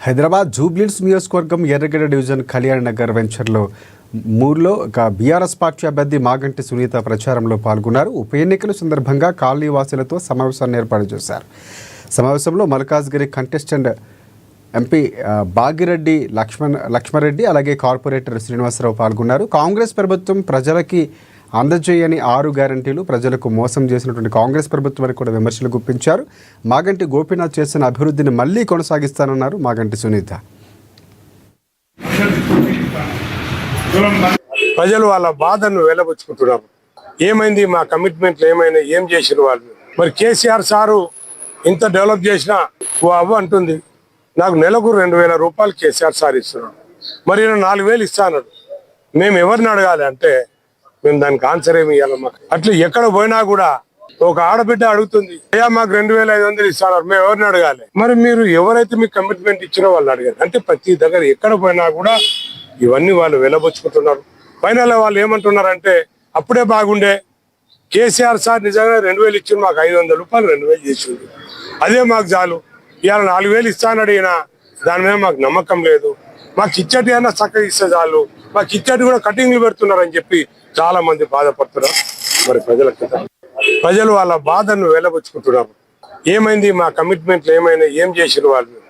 హైదరాబాద్ జూబ్లీహిల్స్ నియోజకవర్గం ఎర్రగడ్డ డివిజన్ కళ్యాణ్ నగర్ వెంచర్లో మూర్లో బీఆర్ఎస్ పార్టీ అభ్యర్థి మాగంటి సునీత ప్రచారంలో పాల్గొన్నారు. ఉప ఎన్నికల సందర్భంగా కాలనీ వాసులతో సమావేశాన్ని ఏర్పాటు చేశారు. సమావేశంలో మల్కాజ్గిరి కంటెస్టెంట్ ఎంపీ బాగిరెడ్డి లక్ష్మారెడ్డి అలాగే కార్పొరేటర్ శ్రీనివాసరావు పాల్గొన్నారు. కాంగ్రెస్ ప్రభుత్వం ప్రజలకి అందజేయని 6 గ్యారంటీలు ప్రజలకు మోసం చేసినటువంటి కాంగ్రెస్ ప్రభుత్వానికి కూడా విమర్శలు గుప్పించారు. మాగంటి గోపీనాథ్ చేసిన అభివృద్ధిని మళ్లీ కొనసాగిస్తానన్నారు మాగంటి సునీత. ప్రజలు వాళ్ళ బాధను వెలబుచ్చుకుంటున్నారు. ఏమైంది, మా కమిట్మెంట్లు ఏమైనా, ఏం చేసిన వాళ్ళు. మరి కేసీఆర్ సారు ఇంత డెవలప్ చేసినా ఓ అవ్వ అంటుంది నాకు నెలకు 2000 రూపాయలు కేసీఆర్ సార్ ఇస్తున్నాడు, మరి 4000 ఇస్తాడు. మేము ఎవరిని అడగాలి అంటే మేము దానికి ఆన్సర్ ఏమి ఇవ్వాలి? మాకు అట్లా ఎక్కడ పోయినా కూడా ఒక ఆడబిడ్డ అడుగుతుంది, అయ్యా మాకు 2500 ఇస్తాడు, మేము ఎవరిని అడగాలి? మరి మీరు ఎవరైతే మీకు కమిట్మెంట్ ఇచ్చినో వాళ్ళు అడగాలి. అంటే ప్రతి దగ్గర ఎక్కడ పోయినా కూడా ఇవన్నీ వాళ్ళు వెలబుచ్చుకుంటున్నారు. ఫైనల్ వాళ్ళు ఏమంటున్నారంటే అప్పుడే బాగుండే, కేసీఆర్ సార్ నిజంగా 2000 ఇచ్చింది, మాకు 500 రూపాయలు 2000 చేసింది, అదే మాకు చాలు. ఇవాళ 4000 ఇస్తానని అడిగినా దాని మీద మాకు నమ్మకం లేదు, మాకు ఇచ్చటి అయినా చక్కగా ఇస్తే చాలు, మాకు ఇచ్చటి కూడా కటింగ్లు పెడుతున్నారని చెప్పి చాలా మంది బాధపడుతున్నారు. మరి ప్రజలు వాళ్ళ బాధను వెలబుచ్చుకుంటున్నారు. ఏమైంది, మా కమిట్మెంట్లు ఏమైనా, ఏం చేసిన వాళ్ళు.